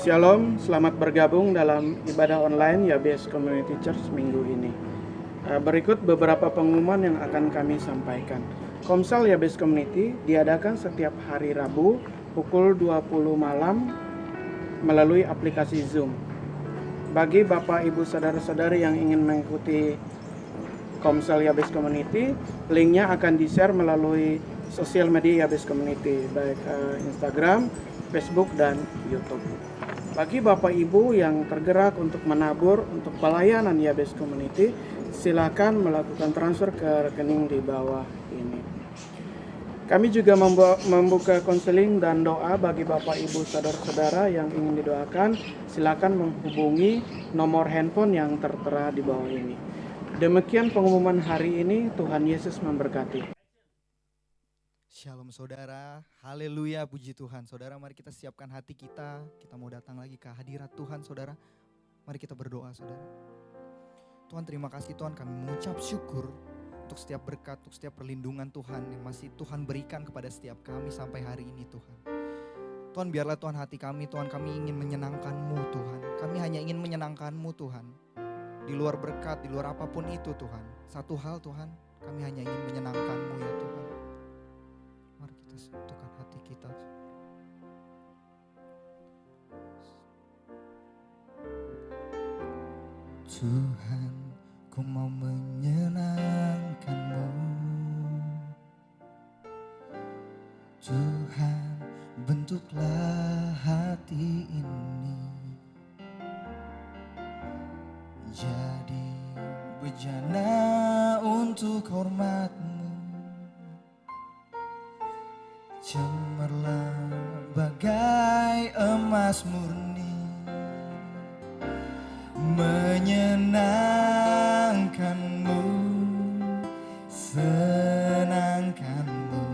Shalom, selamat bergabung dalam ibadah online YBS Community Church minggu ini. Berikut beberapa pengumuman yang akan kami sampaikan. Komsel YBS Community diadakan setiap hari Rabu pukul 20 malam melalui aplikasi Zoom. Bagi Bapak, Ibu, Saudara-saudari yang ingin mengikuti Komsel YBS Community, linknya akan di-share melalui sosial media YBS Community, baik Instagram, Facebook, dan YouTube. Bagi Bapak Ibu yang tergerak untuk menabur untuk pelayanan YBS Community, silakan melakukan transfer ke rekening di bawah ini. Kami juga membuka konseling dan doa bagi Bapak Ibu saudara-saudara yang ingin didoakan, silakan menghubungi nomor handphone yang tertera di bawah ini. Demikian pengumuman hari ini, Tuhan Yesus memberkati. Shalom saudara, haleluya, puji Tuhan. Saudara, mari kita siapkan hati kita mau datang lagi ke hadirat Tuhan saudara. Mari kita berdoa saudara. Tuhan, terima kasih Tuhan, kami mengucap syukur untuk setiap berkat, untuk setiap perlindungan Tuhan yang masih Tuhan berikan kepada setiap kami sampai hari ini Tuhan. Tuhan, biarlah Tuhan hati kami, Tuhan, kami ingin menyenangkan-Mu Tuhan. Kami hanya ingin menyenangkan-Mu Tuhan. Di luar berkat, di luar apapun itu Tuhan. Satu hal Tuhan, kami hanya ingin menyenangkan-Mu ya Tuhan. Mari kita satukan hati kita. Tuhan, ku mau menyenangkan-Mu. Tuhan, bentuklah hati ini jadi bejana untuk hormat-Mu. Cemerlang bagai emas murni, menyenangkan-Mu, senangkan-Mu.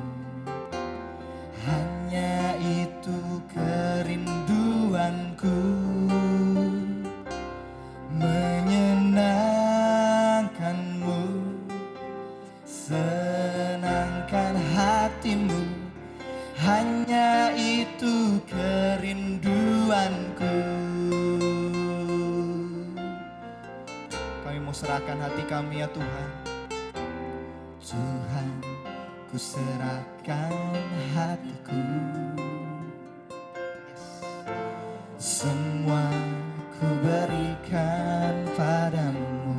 Hanya itu kerinduanku, menyenangkan-Mu, senangkan hati-Mu. Hanya itu kerinduanku. Kami mau serahkan hati kami ya Tuhan. Tuhan, ku serahkan hatiku. Semua ku berikan padamu.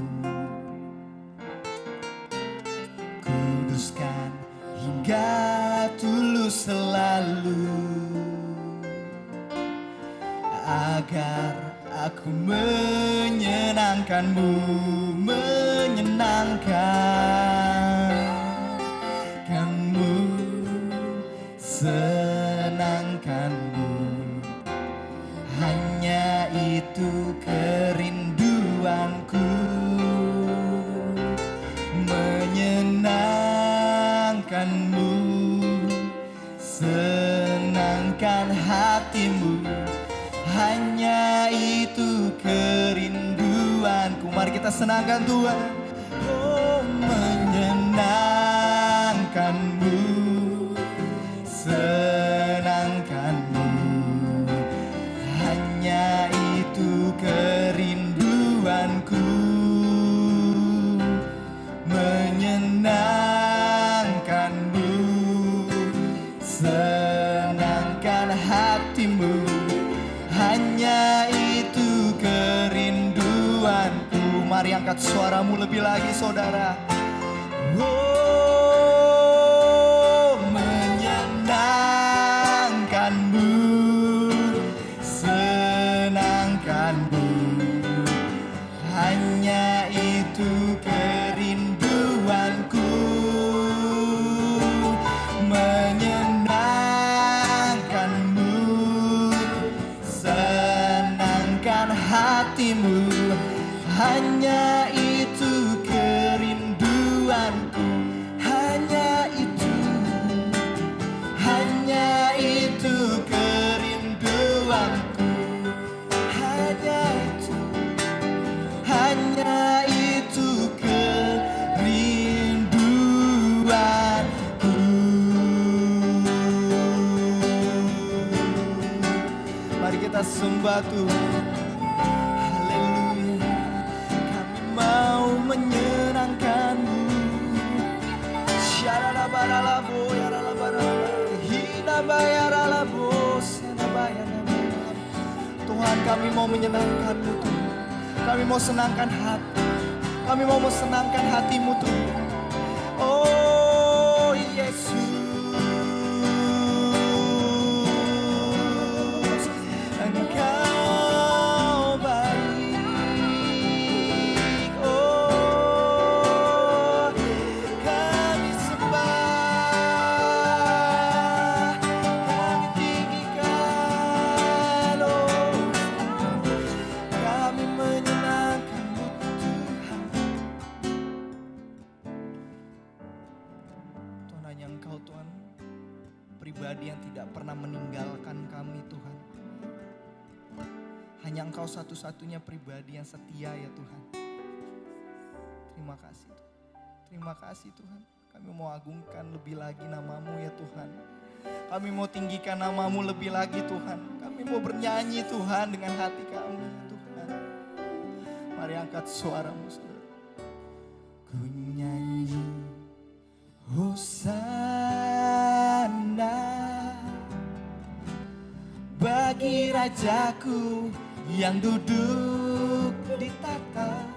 Kuduskan hingga tulus selalu, agar aku menyenangkan-Mu, menyenangkan-Mu, senangkan-Mu. Hanya itu kerinduanku, menyenangkan-Mu, senangkan hati-Mu. Hanya itu kerinduanku. Mari kita senangkan Tuhan. Oh, menyenangkan-Mu, senangkan-Mu. Hanya itu kerinduanku, menyenangkan-Mu, senangkan hati-Mu. Hanya itu kerinduanku. Mari angkat suaramu lebih lagi saudara. Oh, menyenangkan-Mu, senangkan-Mu. Hanya itu kerinduanku, menyenangkan-Mu, senangkan hati-Mu. Hanya itu kerinduanku. Hanya itu kerinduanku. Hanya itu kerinduanku. Mari kita sembah sembah Tuhan. Haleluya. Kami mau menyenangkan-Mu. Syaralabaralabo, yaralabaralabo, hinabayaralabo, senabayanabo. Tuhan, kami mau menyenangkan-Mu Tuhan. Kami mau senangkan hati. Kami mau mensenangkan hati-Mu Tuhan. Oh Yesus, Engkau baik. Oh, kami sembah, kami tinggikan. Oh, kami menyenangkan-Mu Tuhan. Tuhan, hanya Engkau Tuhan, pribadi yang tidak pernah meninggalkan kami Tuhan. Hanya Engkau satu-satunya pribadi yang setia ya Tuhan. Terima kasih Tuhan. Terima kasih Tuhan. Kami mau agungkan lebih lagi nama-Mu ya Tuhan. Kami mau tinggikan nama-Mu lebih lagi Tuhan. Kami mau bernyanyi Tuhan dengan hati kami ya Tuhan. Mari angkat suaramu saudara. Ku nyanyi Hosana bagi Rajaku yang duduk di tahta.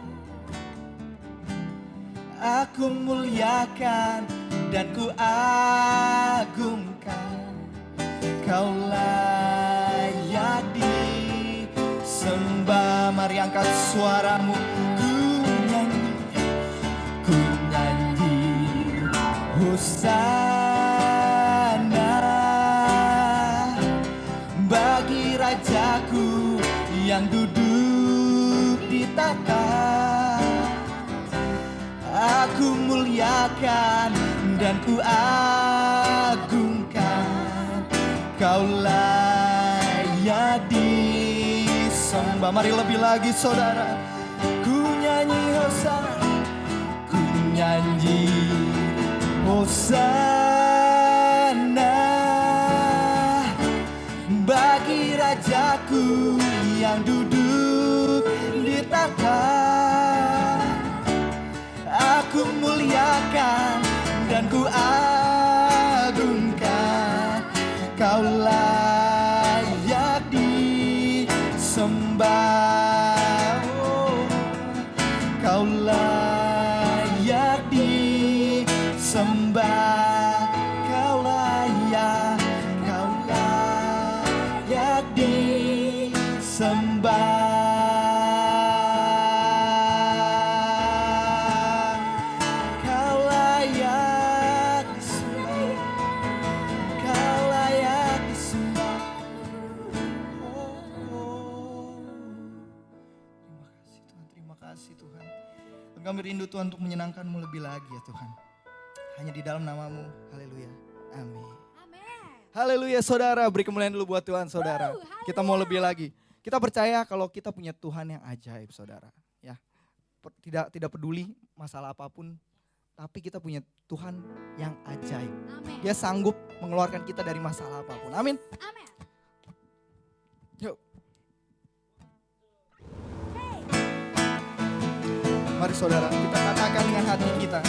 Aku muliakan dan ku agungkan. Kau layak disembah. Mari angkat suaramu. Ku nyanyi Hosana bagi Rajaku yang duduk di tahta. Aku muliakan dan ku agungkan. Kau layak disembah. Mari lebih lagi saudara. Ku nyanyi Hosana, ku nyanyi Hosana bagi Rajaku yang duduk di tahta. Aku muliakan dan ku agungkan. Kau layak disembah. Oh, Kau layak disembah. Kau layak disembah. Kau layak disembah. Kau layak disembah. Oh. Terima kasih Tuhan. Dan kami rindu Tuhan untuk menyenangkan-Mu lebih lagi ya Tuhan. Hanya di dalam nama-Mu. Haleluya. Amin. Haleluya saudara, beri kemuliaan dulu buat Tuhan saudara. Kita mau lebih lagi. Kita percaya kalau kita punya Tuhan yang ajaib saudara. Ya, tidak peduli masalah apapun, tapi kita punya Tuhan yang ajaib. Amin. Dia sanggup mengeluarkan kita dari masalah apapun. Amin. Amin. Yuk. Mari saudara, kita katakan dengan hati kita.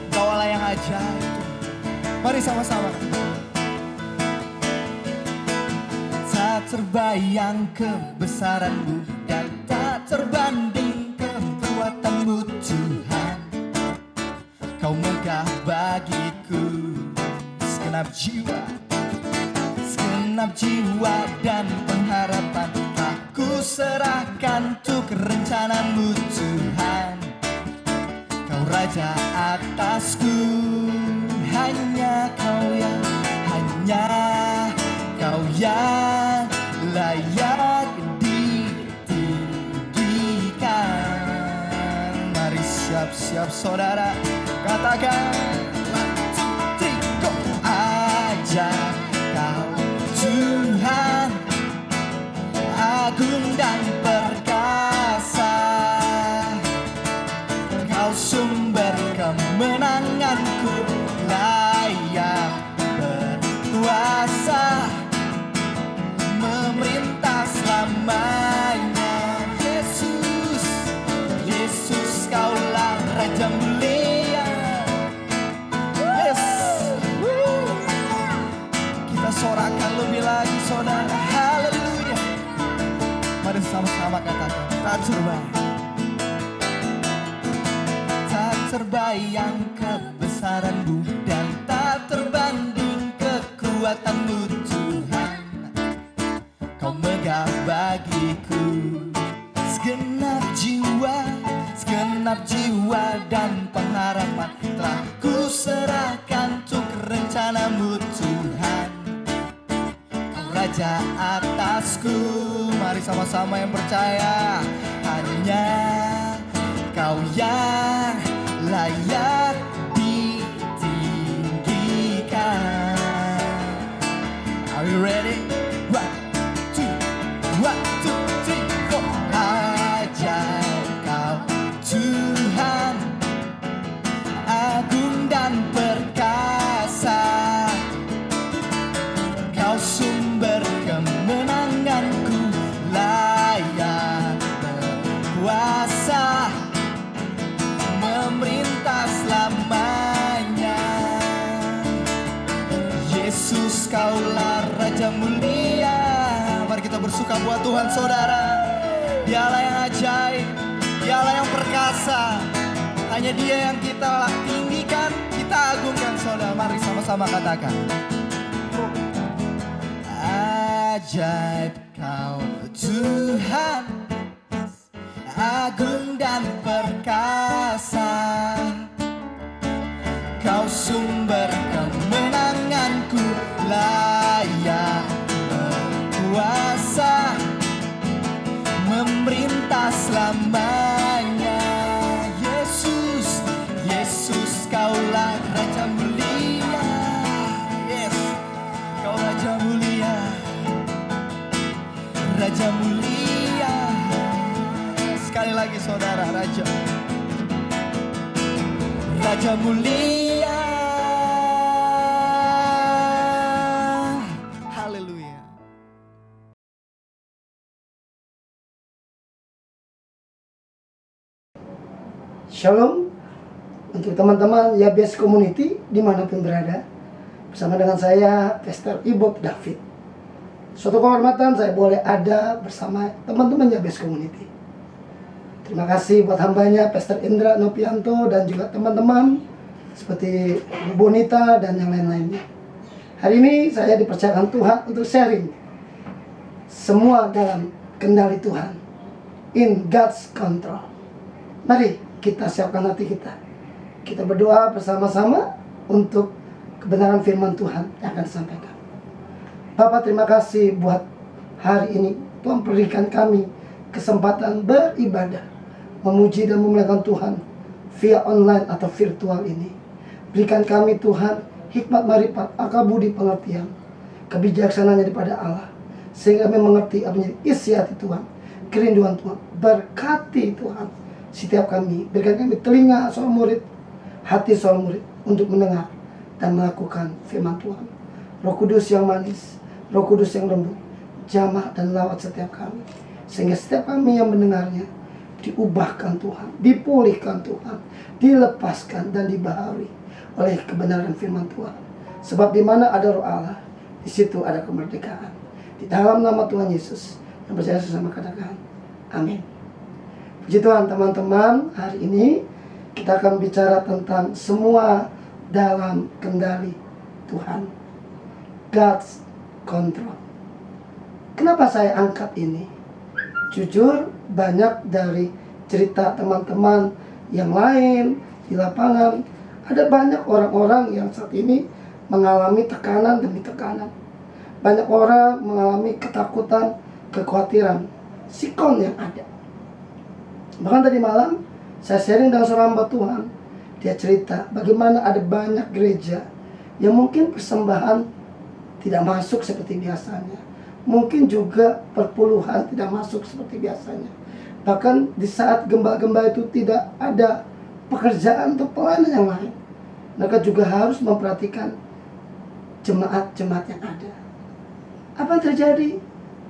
Kau Allah yang ajaib. Mari sama-sama. Tak terbayang kebesaran-Mu dan tak terbanding kekuatan-Mu Tuhan. Kau megah bagiku segenap jiwa dan pengharapan. Aku serahkan untuk rencana-Mu Tuhan. Kau Raja atasku, hanya Kau yang layak ditinggikan. Mari siap-siap saudara, katakan 1, 2, 3, go. Aja Kau Tuhan, agung dan perkasa. Kau sumber kemenanganku, layak berkuasa. sama-sama katakan, tak terbayang. Tak terbayang kebesaran-Mu dan tak terbanding kekuatan-Mu Tuhan. Kau megah bagiku segenap jiwa dan pengharapan telah ku serahkan untuk rencana-Mu Tuhan. Kau Raja atasku, mari sama-sama yang percaya, hanya Kau yang layak ditinggikan. Are you ready? One, two, three, four. Ajaib Kau Tuhan, agung dan perkasa. Kau sumber kemenanganku, layak berkuasa, memerintah selamanya. Yesus, Kaulah Raja mulia. Mari kita bersuka buat Tuhan, saudara. Dialah yang ajaib, Dialah yang perkasa. Hanya Dia yang kita tinggikan, kita agungkan, saudara. Mari sama-sama katakan, ajaib Kau Tuhan, agung dan perkasa. Kau sumber kemenanganku, layak berkuasa, memerintah selamanya. Yesus, Yesus, Kaulah Raja mulia. Yes, Kau Raja mulia, Raja mulia. Sekali lagi saudara, Raja, Raja mulia. Haleluya. Shalom untuk teman-teman YBS Community dimanapun berada. Bersama dengan saya, Pastor Ibob David. Suatu kehormatan saya boleh ada bersama teman-teman YBS Community. Terima kasih buat hambanya Pastor Indra Nopianto dan juga teman-teman seperti Bu Bonita dan yang lain-lainnya. Hari ini saya dipercayakan Tuhan untuk sharing semua dalam kendali Tuhan, in God's control. Mari kita siapkan hati kita. Kita berdoa bersama-sama untuk kebenaran firman Tuhan yang akan disampaikan. Bapak, terima kasih buat hari ini. Tuhan berikan kami kesempatan beribadah, memuji dan memuliakan Tuhan via online atau virtual ini. Berikan kami Tuhan hikmat marifat, akal budi pengertian, kebijaksanaan daripada Allah, sehingga kami mengerti apa yang isi hati Tuhan, kerinduan Tuhan. Berkati Tuhan setiap kami, berikan kami telinga seorang murid, hati seorang murid untuk mendengar dan melakukan firman Tuhan. Roh Kudus yang manis, Roh Kudus yang lembut, jamah dan lawat setiap kami, sehingga setiap kami yang mendengarnya diubahkan Tuhan, dipulihkan Tuhan, dilepaskan dan dibaharui oleh kebenaran firman Tuhan. Sebab di mana ada Roh Allah, di situ ada kemerdekaan. Di dalam nama Tuhan Yesus yang percaya sesama katakan amin. Puji Tuhan teman-teman, hari ini kita akan bicara tentang semua dalam kendali Tuhan, God's control. Kenapa saya angkat ini? Jujur, banyak dari cerita teman-teman yang lain di lapangan, ada banyak orang-orang yang saat ini mengalami tekanan demi tekanan. Banyak orang mengalami ketakutan, kekhawatiran, sikon yang ada. Bahkan tadi malam saya sharing dengan seorang hamba Tuhan. Dia cerita bagaimana ada banyak gereja yang mungkin persembahan tidak masuk seperti biasanya. Mungkin juga perpuluhan tidak masuk seperti biasanya. Bahkan di saat gemba-gemba itu tidak ada pekerjaan atau pelayanan yang lain, mereka juga harus memperhatikan jemaat-jemaat yang ada. Apa yang terjadi?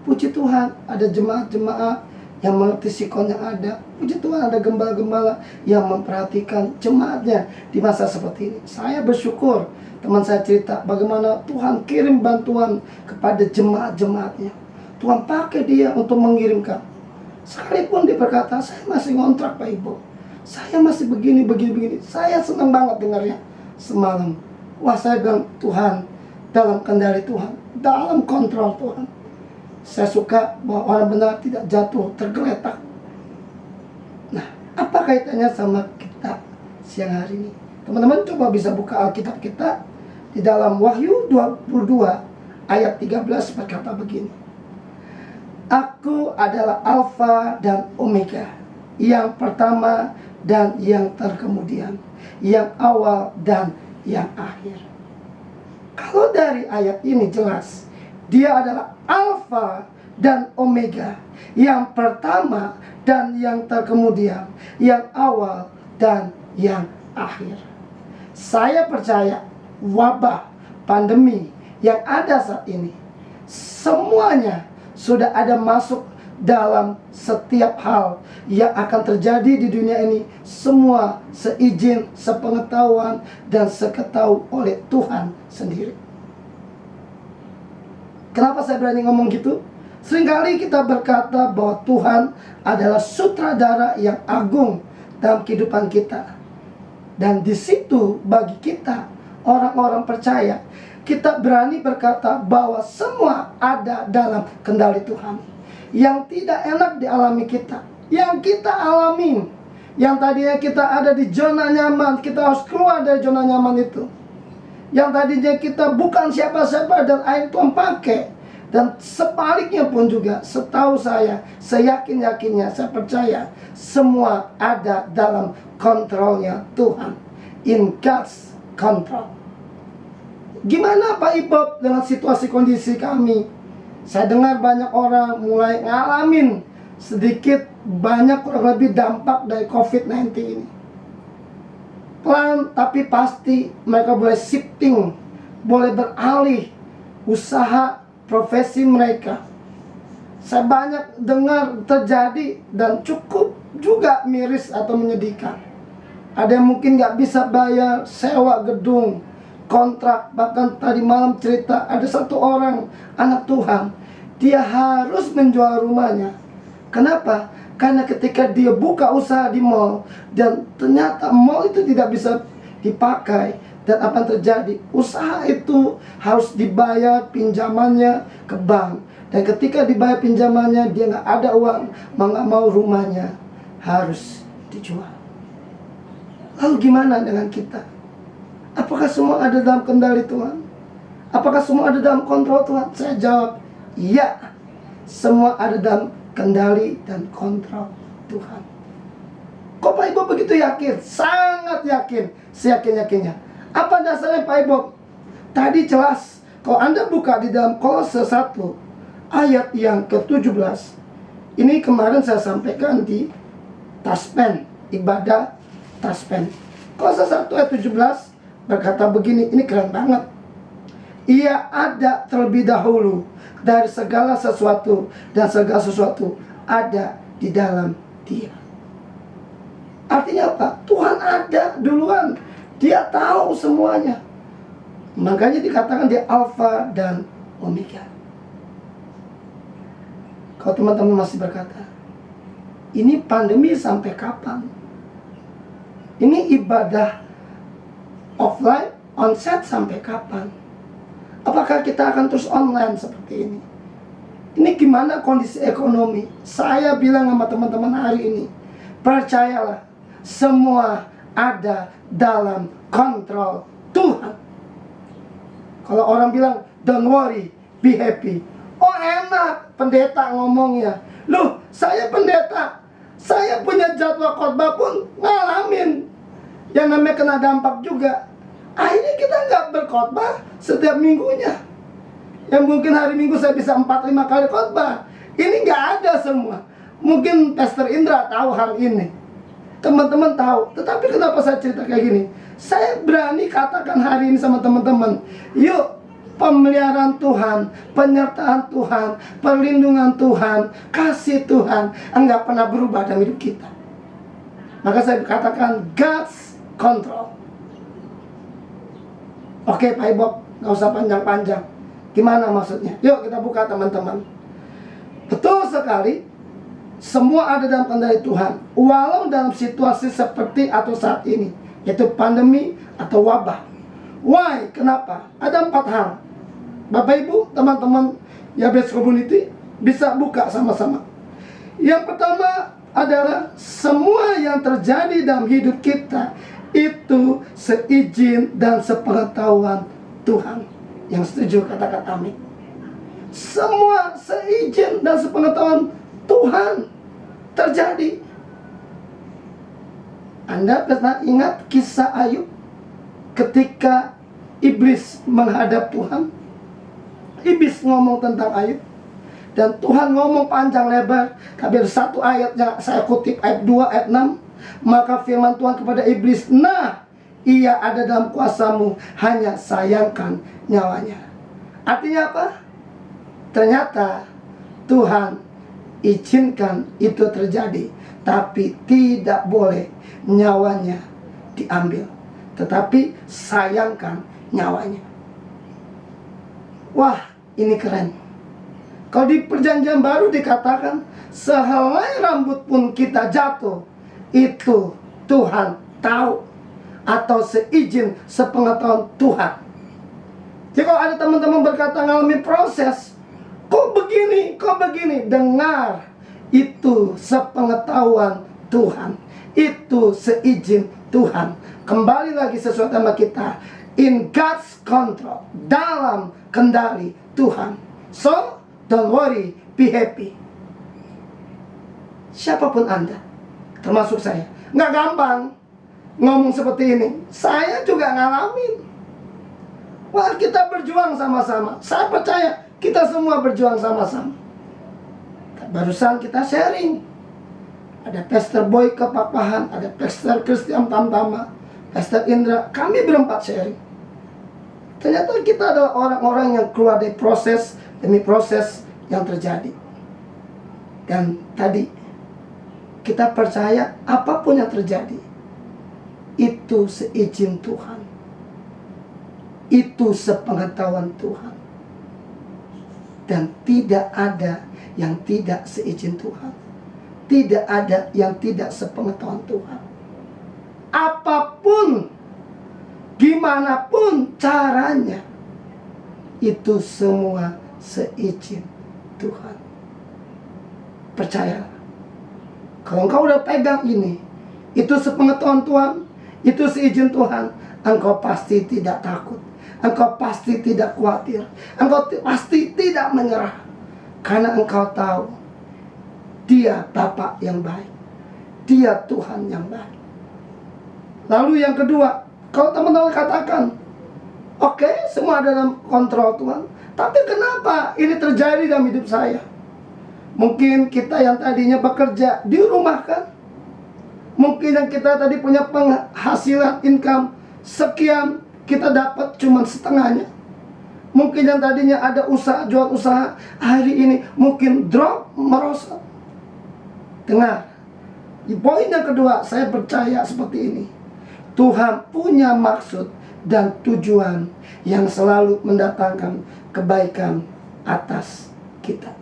Puji Tuhan, ada jemaat-jemaat yang mengerti sikon yang ada. Puji Tuhan, ada gembala-gembala yang memperhatikan jemaatnya di masa seperti ini. Saya bersyukur, teman saya cerita bagaimana Tuhan kirim bantuan kepada jemaat-jemaatnya. Tuhan pakai dia untuk mengirimkan Sekalipun dia berkata, saya masih ngontrak Pak Ibu, saya masih begini. Saya senang banget dengarnya semalam. Wah, saya bilang, Tuhan, dalam kendali Tuhan, dalam kontrol Tuhan. Saya suka bahwa orang benar tidak jatuh tergeletak. Nah, apa kaitannya sama kita siang hari ini? Teman-teman coba bisa buka Alkitab kita di dalam Wahyu 22 ayat 13 berkata begini. Aku adalah Alfa dan Omega, yang pertama dan yang terkemudian, yang awal dan yang akhir. Kalau dari ayat ini jelas, dia adalah Alfa dan Omega, yang pertama dan yang terkemudian, yang awal dan yang akhir. Saya percaya wabah pandemi yang ada saat ini, semuanya sudah ada masuk dalam setiap hal yang akan terjadi di dunia ini. Semua seizin, sepengetahuan, dan seketahui oleh Tuhan sendiri. Kenapa saya berani ngomong gitu? Seringkali kita berkata bahwa Tuhan adalah sutradara yang agung dalam kehidupan kita. Dan di situ bagi kita, orang-orang percaya, kita berani berkata bahwa semua ada dalam kendali Tuhan. Yang tidak enak dialami kita, yang kita alami, yang tadinya kita ada di zona nyaman, kita harus keluar dari zona nyaman itu. Yang tadinya kita bukan siapa-siapa dan akhirnya Tuhan pakai. Dan sebaliknya pun juga, setahu saya, seyakin-yakinnya, saya percaya semua ada dalam kontrolnya Tuhan. In God's control. Gimana Pak Ibob dengan situasi kondisi kami? Saya dengar banyak orang mulai ngalamin sedikit banyak kurang lebih dampak dari COVID-19 ini. Pelan tapi pasti mereka boleh shifting, boleh beralih usaha profesi mereka. Saya banyak dengar terjadi dan cukup juga miris atau menyedihkan. Ada yang mungkin gak bisa bayar sewa gedung, kontrak. Bahkan tadi malam cerita ada satu orang anak Tuhan, dia harus menjual rumahnya. Kenapa? Karena ketika dia buka usaha di mall dan ternyata mall itu tidak bisa dipakai, dan apa yang terjadi? Usaha itu harus dibayar pinjamannya ke bank, dan ketika dibayar pinjamannya dia nggak ada uang, nggak mau rumahnya harus dijual. Lalu gimana dengan kita? Apakah semua ada dalam kendali Tuhan? Apakah semua ada dalam kontrol Tuhan? Saya jawab, iya. Semua ada dalam kendali dan kontrol Tuhan. Kok Pak Ibob begitu yakin? Sangat yakin. Seyakin-yakinnya. Apa dasarnya Pak Ibob? Tadi jelas. Kalau Anda buka di dalam Kolose 1 ayat yang ke-17. Ini kemarin saya sampaikan di Taspen, ibadah Taspen. Kolose 1 ayat 17 berkata begini, ini keren banget. Ia ada terlebih dahulu dari segala sesuatu, dan segala sesuatu ada di dalam Dia. Artinya apa? Tuhan ada duluan. Dia tahu semuanya. Makanya dikatakan dia Alfa dan Omega. Kalau teman-teman masih berkata, ini pandemi sampai kapan? Ini ibadah offline, onsite sampai kapan? Apakah kita akan terus online seperti ini? Ini gimana kondisi ekonomi? Saya bilang sama teman-teman hari ini, percayalah, semua ada dalam kontrol Tuhan. Kalau orang bilang, don't worry, be happy. Oh enak, pendeta ngomongnya. Loh, saya pendeta. Saya punya jadwal khotbah pun ngalamin yang namanya kena dampak juga. Akhirnya kita nggak berkhotbah setiap minggunya. Yang mungkin hari Minggu saya bisa 4-5 kali khotbah. Ini nggak ada semua. Mungkin Pastor Indra tahu hal ini. Teman-teman tahu. Tetapi kenapa saya cerita kayak gini? Saya berani katakan hari ini sama teman-teman. Yuk, pemeliharaan Tuhan, penyertaan Tuhan, perlindungan Tuhan, kasih Tuhan enggak pernah berubah dalam hidup kita. Maka saya katakan God's control. Oke Pak Ibob, gak usah panjang-panjang. Gimana maksudnya? Yuk kita buka teman-teman. Betul sekali. semua ada dalam kendali Tuhan. Walau dalam situasi seperti atau saat ini, yaitu pandemi atau wabah. Why? Kenapa? Ada 4 hal. Bapak Ibu, teman-teman Yabes Community bisa buka sama-sama. Yang pertama adalah semua yang terjadi dalam hidup kita itu seizin dan sepengetahuan Tuhan. Yang setuju katakan amin. Semua seizin dan sepengetahuan Tuhan terjadi. Anda pernah ingat kisah Ayub ketika iblis menghadap Tuhan? Iblis ngomong tentang Ayub, dan Tuhan ngomong panjang lebar. Tapi ada satu ayat yang saya kutip, ayat 2, ayat 6. Maka firman Tuhan kepada iblis, nah, ia ada dalam kuasamu, hanya sayangkan nyawanya. Artinya apa? Ternyata Tuhan izinkan itu terjadi, tapi tidak boleh nyawanya diambil, tetapi sayangkan nyawanya. Wah, ini keren. Kalau di perjanjian baru dikatakan, sehelai rambut pun kita jatuh, itu Tuhan tahu, atau seizin sepengetahuan Tuhan. Jadi kalau ada teman-teman berkata ngalami proses, kok begini, dengar, itu sepengetahuan Tuhan, itu seizin Tuhan. Kembali lagi sesuai tema kita, in God's control, dalam kendali Tuhan. So, don't worry, be happy. Siapapun Anda, termasuk saya, nggak gampang ngomong seperti ini. Saya juga ngalamin. Wah, kita berjuang sama-sama. Saya percaya kita semua berjuang sama-sama. Barusan kita sharing. Ada Pastor Boy Kepapahan, ada Pastor Christian Tamtama, Pastor Indra. Kami berempat sharing. Ternyata kita adalah orang-orang yang keluar dari proses demi proses yang terjadi. Dan tadi kita percaya apapun yang terjadi, itu seizin Tuhan, itu sepengetahuan Tuhan. Dan tidak ada yang tidak seizin Tuhan, tidak ada yang tidak sepengetahuan Tuhan. Apapun, gimana pun caranya, itu semua seizin Tuhan. Percayalah, kalau engkau udah pegang ini, itu sepengetahuan Tuhan, itu seizin Tuhan, engkau pasti tidak takut, engkau pasti tidak khawatir, engkau pasti tidak menyerah, karena engkau tahu Dia Bapa yang baik, Dia Tuhan yang baik. Lalu yang kedua, kalau teman-teman katakan, oke, semua dalam kontrol Tuhan, tapi kenapa ini terjadi dalam hidup saya? Mungkin kita yang tadinya bekerja di rumah kan, mungkin yang kita tadi punya penghasilan income sekian, kita dapat cuma setengahnya. Mungkin yang tadinya ada usaha, jual usaha, hari ini mungkin drop, merosot. Dengar, di poin yang kedua, saya percaya seperti ini. Tuhan punya maksud dan tujuan yang selalu mendatangkan kebaikan atas kita.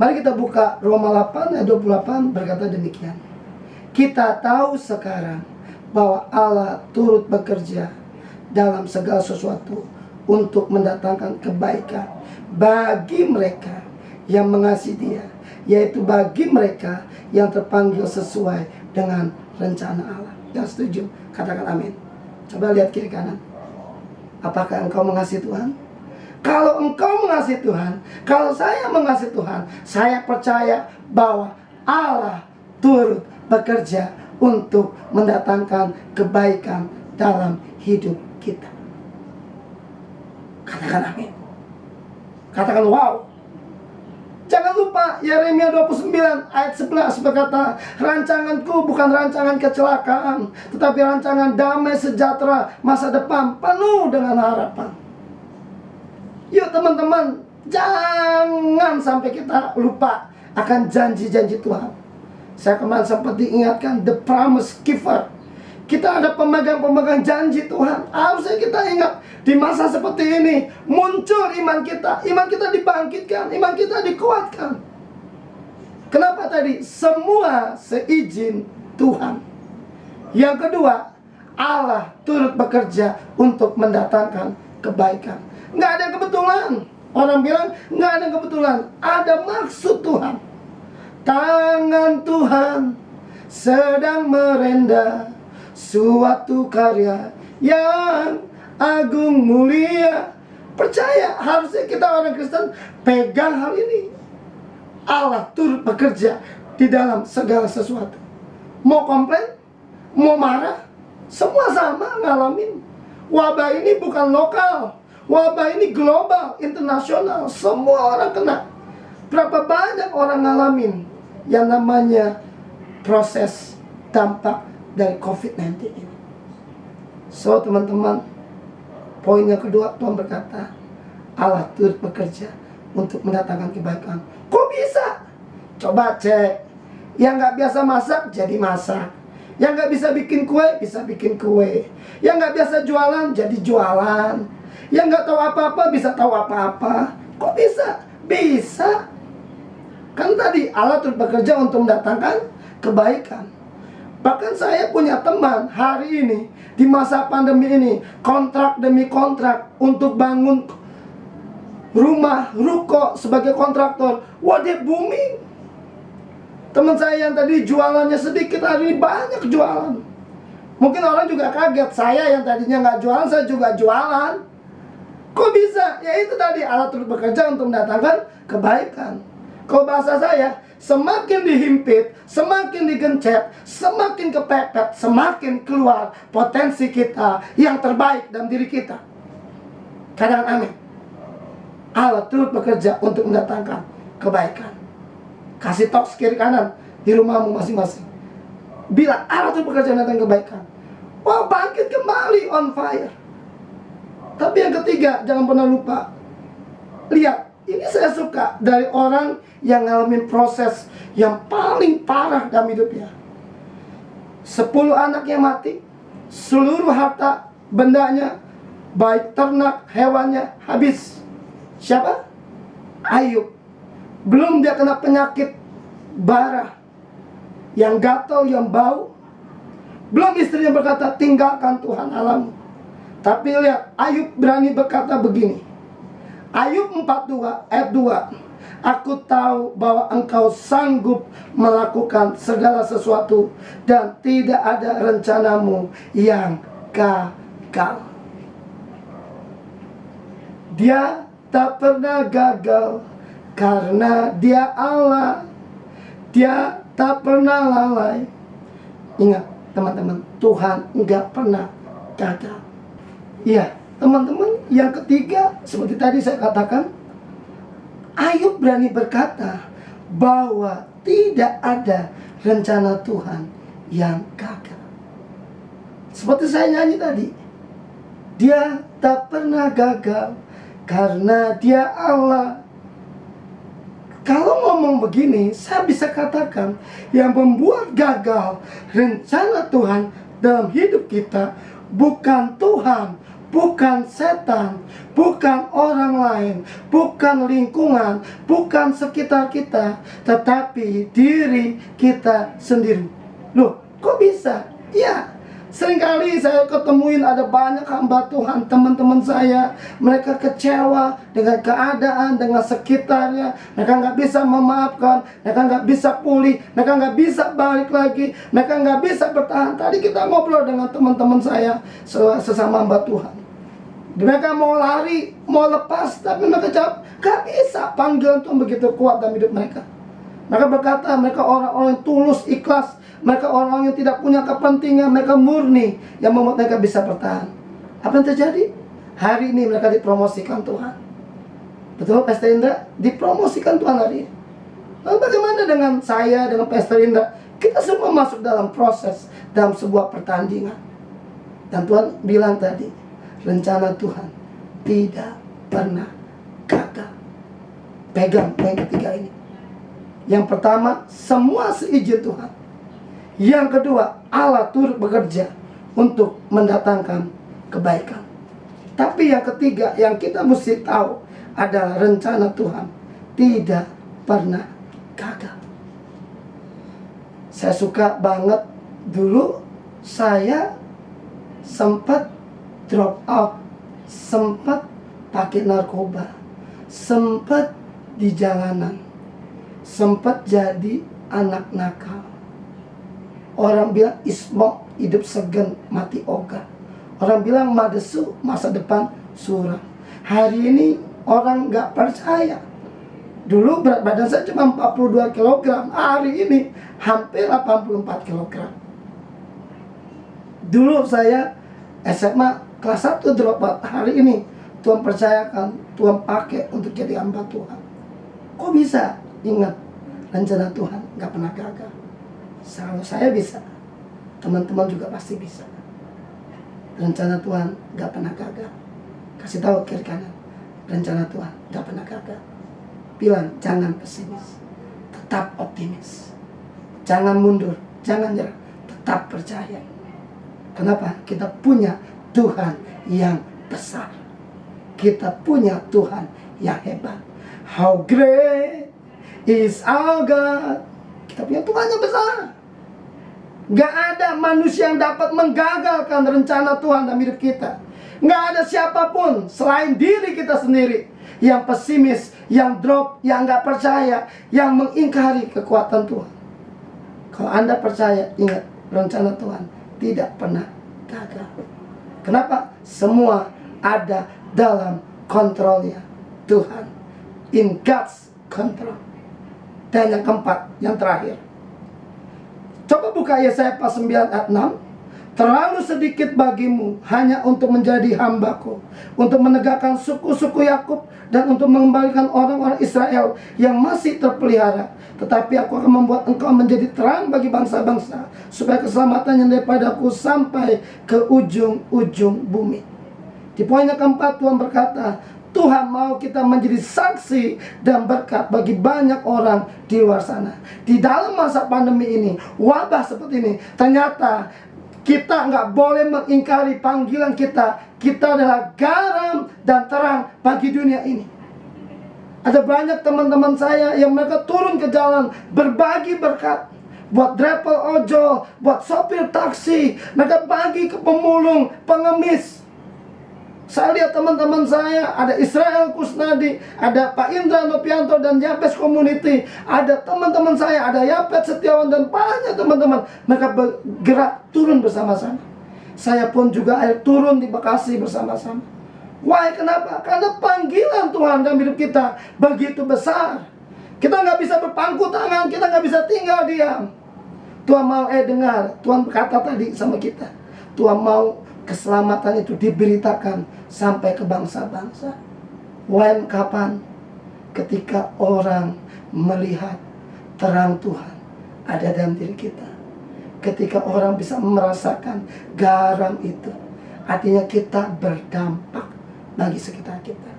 Mari kita buka Roma 8 ayat 28 berkata demikian. Kita tahu sekarang bahwa Allah turut bekerja dalam segala sesuatu untuk mendatangkan kebaikan bagi mereka yang mengasihi Dia, yaitu bagi mereka yang terpanggil sesuai dengan rencana Allah. Yang setuju, katakan amin. Coba lihat kiri kanan. Apakah engkau mengasihi Tuhan? Kalau engkau mengasihi Tuhan, kalau saya mengasihi Tuhan, saya percaya bahwa Allah turut bekerja untuk mendatangkan kebaikan dalam hidup kita. Katakan amin. Katakan wow. Jangan lupa Yeremia 29 ayat 11 berkata, rancanganku bukan rancangan kecelakaan, tetapi rancangan damai sejahtera masa depan penuh dengan harapan. Yuk teman-teman, jangan sampai kita lupa akan janji-janji Tuhan. Saya kemarin sempat diingatkan the promise giver. Kita ada pemegang-pemegang janji Tuhan. Harusnya kita ingat di masa seperti ini muncul iman kita dibangkitkan, iman kita dikuatkan. Kenapa tadi? Semua seizin Tuhan. Yang kedua, Allah turut bekerja untuk mendatangkan kebaikan. Nggak ada kebetulan. Orang bilang nggak ada kebetulan. Ada maksud Tuhan. Tangan Tuhan sedang merenda suatu karya yang agung mulia. Percaya, harusnya kita orang Kristen pegang hal ini. Allah turut bekerja di dalam segala sesuatu. Mau komplain, mau marah, semua sama ngalamin. Wabah ini bukan lokal, wabah ini global, internasional. Semua orang kena. Berapa banyak orang ngalamin yang namanya proses dampak dari COVID-19 ini. So teman-teman, poin yang kedua, Tuhan berkata, Allah turut bekerja untuk mendatangkan kebaikan. Kok bisa? Coba cek. Yang nggak biasa masak, jadi masak. Yang nggak bisa bikin kue, bisa bikin kue. Yang nggak biasa jualan, jadi jualan. Yang nggak tahu apa-apa, bisa tahu apa-apa. Kok bisa? Bisa. Kan tadi Allah turut bekerja untuk mendatangkan kebaikan. Bahkan saya punya teman hari ini, di masa pandemi ini, kontrak demi kontrak untuk bangun rumah, ruko sebagai kontraktor. Wah, dia booming. Teman saya yang tadi jualannya sedikit, hari ini banyak jualan. Mungkin orang juga kaget, saya yang tadinya nggak jualan, saya juga jualan. Kok bisa? Ya itu tadi, Allah turut bekerja untuk mendatangkan kebaikan. Kalau bahasa saya, semakin dihimpit, semakin digencet, semakin kepepet, semakin keluar potensi kita yang terbaik dalam diri kita. Katakan amin. Allah turut bekerja untuk mendatangkan kebaikan. Kasih tok kiri kanan di rumahmu masing-masing. Bilang Allah turut bekerja mendatangkan kebaikan. Wah, bangkit kembali on fire. Tapi yang ketiga, jangan pernah lupa. Lihat, ini saya suka dari orang yang ngalamin proses yang paling parah dalam hidupnya. 10 anaknya mati, seluruh harta bendanya, baik ternak, hewannya, habis. Siapa? Ayub. Belum dia kena penyakit bara, yang gatal, yang bau. Belum istrinya berkata, tinggalkan Tuhan Allahmu. Tapi lihat, Ayub berani berkata begini. Ayub 42 ayat 2. Aku tahu bahwa engkau sanggup melakukan segala sesuatu dan tidak ada rencanamu yang gagal. Dia tak pernah gagal karena dia Allah. Dia tak pernah lalai. Ingat teman-teman, Tuhan enggak pernah gagal. Iya, teman-teman, yang ketiga, seperti tadi saya katakan, Ayub berani berkata bahwa tidak ada rencana Tuhan yang gagal. Seperti saya nyanyi tadi, dia tak pernah gagal karena dia Allah. Kalau ngomong begini, saya bisa katakan yang membuat gagal rencana Tuhan dalam hidup kita bukan Tuhan, bukan setan, bukan orang lain, bukan lingkungan, bukan sekitar kita, tetapi diri kita sendiri. Loh, kok bisa? Ya, seringkali saya ketemuin ada banyak hamba Tuhan, teman-teman saya, mereka kecewa dengan keadaan, dengan sekitarnya. Mereka nggak bisa memaafkan, mereka nggak bisa pulih, mereka nggak bisa balik lagi, mereka nggak bisa bertahan. Tadi kita ngobrol dengan teman-teman saya, sesama hamba Tuhan. Mereka mau lari, mau lepas, tapi mereka jawab, gak bisa. Panggilan Tuhan begitu kuat dalam hidup mereka. Mereka berkata, mereka orang-orang yang tulus, ikhlas. Mereka orang yang tidak punya kepentingan, mereka murni, yang membuat mereka bisa bertahan. Apa yang terjadi? Hari ini mereka dipromosikan Tuhan. Betul, Pastor Indra? Dipromosikan Tuhan hari ini. Lalu bagaimana dengan saya, dengan Pastor Indra? Kita semua masuk dalam proses, dalam sebuah pertandingan. Dan Tuhan bilang tadi, rencana Tuhan tidak pernah gagal. Pegang yang ketiga ini. Yang pertama, semua seizin Tuhan. Yang kedua, Allah turut bekerja untuk mendatangkan kebaikan. Tapi yang ketiga yang kita mesti tahu adalah rencana Tuhan tidak pernah gagal. Saya suka banget, dulu saya sempat drop out, sempat pakai narkoba, sempat di jalanan, sempat jadi anak nakal. Orang bilang ismok, hidup segen, mati ogah. Orang bilang madesu, masa depan suram. Hari ini orang nggak percaya. Dulu berat badan saya cuma 42 kg, hari ini hampir 84 kg. Dulu saya SMA kelas 1 drop out, hari ini Tuhan percayakan, Tuhan pakai untuk jadi hamba Tuhan. Kok bisa? Ingat, rencana Tuhan nggak pernah gagal. Kalau saya bisa, teman-teman juga pasti bisa. Rencana Tuhan gak pernah gagal. Kasih tahu kiri kanan, rencana Tuhan gak pernah gagal. Bilang, jangan pesimis, tetap optimis. Jangan mundur, jangan nyerah, tetap percaya. Kenapa? Kita punya Tuhan yang besar. Kita punya Tuhan yang hebat. How great is our God. Kita punya Tuhan yang besar. Gak ada manusia yang dapat menggagalkan rencana Tuhan dalam hidup kita. Gak ada siapapun selain diri kita sendiri yang pesimis, yang drop, yang gak percaya, yang mengingkari kekuatan Tuhan. Kalau Anda percaya, ingat, rencana Tuhan tidak pernah gagal. Kenapa? Semua ada dalam kontrolnya Tuhan. In God's control. Dan yang keempat, yang terakhir, coba buka Yesaya 9 ayat 6. Terlalu sedikit bagimu hanya untuk menjadi hambaku, untuk menegakkan suku-suku Yakub, dan untuk mengembalikan orang-orang Israel yang masih terpelihara. Tetapi aku akan membuat engkau menjadi terang bagi bangsa-bangsa, supaya keselamatan yang daripadaku sampai ke ujung-ujung bumi. Di poin yang keempat, Tuhan berkata, Tuhan mau kita menjadi saksi dan berkat bagi banyak orang di luar sana. Di dalam masa pandemi ini, wabah seperti ini, ternyata kita nggak boleh mengingkari panggilan kita. Kita adalah garam dan terang bagi dunia ini. Ada banyak teman-teman saya yang mereka turun ke jalan berbagi berkat. Buat driver ojol, buat sopir taksi, mereka bagi ke pemulung, pengemis. Saya lihat teman-teman saya, ada Israel Kusnadi, ada Pak Indra Nopianto dan Yapes Community, ada teman-teman saya, ada Yapet Setiawan dan banyak teman-teman. Mereka bergerak turun bersama-sama. Saya pun juga turun di Bekasi bersama-sama. Why? Kenapa? Karena panggilan Tuhan dalam hidup kita begitu besar. Kita nggak bisa berpangku tangan, kita nggak bisa tinggal diam. Tuhan mau dengar, Tuhan berkata tadi sama kita, Tuhan mau keselamatan itu diberitakan sampai ke bangsa-bangsa. When, kapan? Ketika orang melihat terang Tuhan ada dalam diri kita. Ketika orang bisa merasakan garam itu, artinya kita berdampak bagi sekitar kita.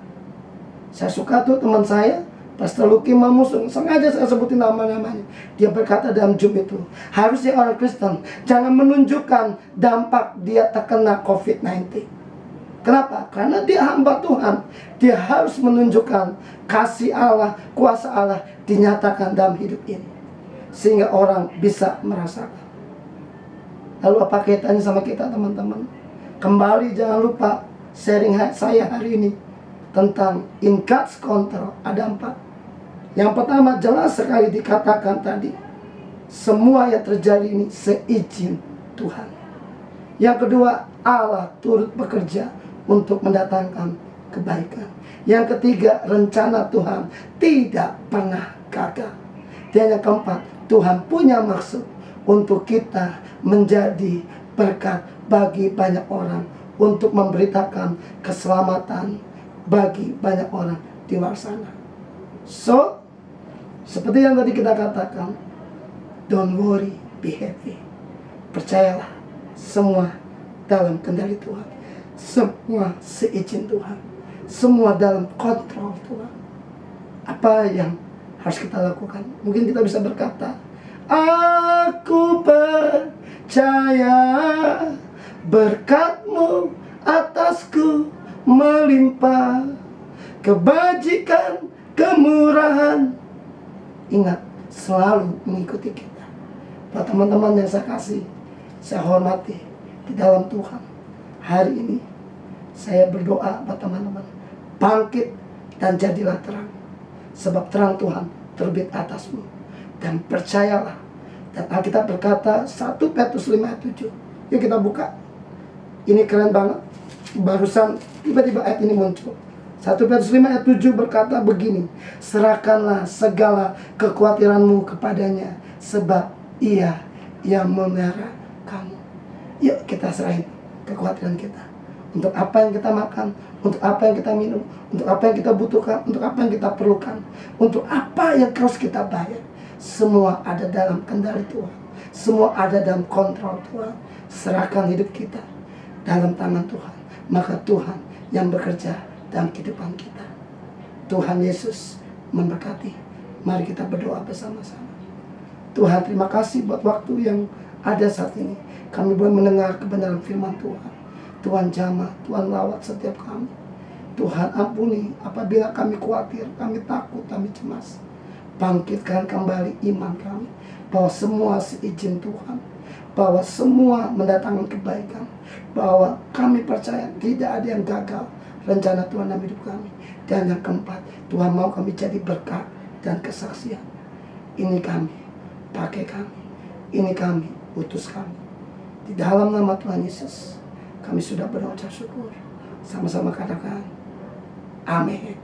Saya suka tuh teman saya, Pastor Luki Mamusung, sengaja saya sebutin nama-namanya. Dia berkata dalam Job itu, harusnya orang Kristen jangan menunjukkan dampak dia terkena COVID-19. Kenapa? Karena dia hamba Tuhan. Dia harus menunjukkan kasih Allah, kuasa Allah dinyatakan dalam hidup ini, sehingga orang bisa merasakan. Lalu apa kaitannya sama kita, teman-teman? Kembali jangan lupa sharing saya hari ini tentang in God's control. Ada 4. Yang pertama, jelas sekali dikatakan tadi, semua yang terjadi ini seizin Tuhan. Yang kedua, Allah turut bekerja untuk mendatangkan kebaikan. Yang ketiga, rencana Tuhan tidak pernah gagal. Dan yang keempat, Tuhan punya maksud untuk kita menjadi berkat bagi banyak orang, untuk memberitakan keselamatan bagi banyak orang di luar sana. So, seperti yang tadi kita katakan, don't worry, be happy. Percayalah, semua dalam kendali Tuhan. Semua seizin Tuhan. Semua dalam kontrol Tuhan. Apa yang harus kita lakukan? Mungkin kita bisa berkata, aku percaya berkat-Mu atasku melimpah, kebajikan, kemurahan. Ingat, selalu mengikuti kita. Buat teman-teman yang saya kasih, saya hormati di dalam Tuhan. Hari ini saya berdoa buat teman-teman, bangkit dan jadilah terang. Sebab terang Tuhan terbit atasmu. Dan percayalah. Dan Alkitab berkata 1 Petrus 5 ayat 7. Yuk kita buka. Ini keren banget. Barusan tiba-tiba ayat ini muncul. 1 Petrus 5 ayat 7 berkata begini, serahkanlah segala kekhawatiranmu kepadanya, sebab ia yang memelihara kamu. Yuk kita serahin kekhawatiran kita. Untuk apa yang kita makan, untuk apa yang kita minum, untuk apa yang kita butuhkan, untuk apa yang kita perlukan, untuk apa yang harus kita bayar. Semua ada dalam kendali Tuhan. Semua ada dalam kontrol Tuhan. Serahkan hidup kita dalam tangan Tuhan. Maka Tuhan yang bekerja dalam kehidupan kita. Tuhan Yesus memberkati. Mari kita berdoa bersama-sama. Tuhan, terima kasih buat waktu yang ada saat ini. Kami boleh mendengar kebenaran firman Tuhan. Tuhan jamah, Tuhan lawat setiap kami. Tuhan ampuni apabila kami khawatir, kami takut, kami cemas. Bangkitkan kembali iman kami, bahwa semua seizin Tuhan, bahwa semua mendatangkan kebaikan, bahwa kami percaya tidak ada yang gagal rencana Tuhan dalam hidup kami. Dan yang keempat, Tuhan mau kami jadi berkat dan kesaksian. Ini kami, pakai kami, ini kami, utus kami. Di dalam nama Tuhan Yesus, kami sudah berucap syukur. Sama-sama katakan, amin.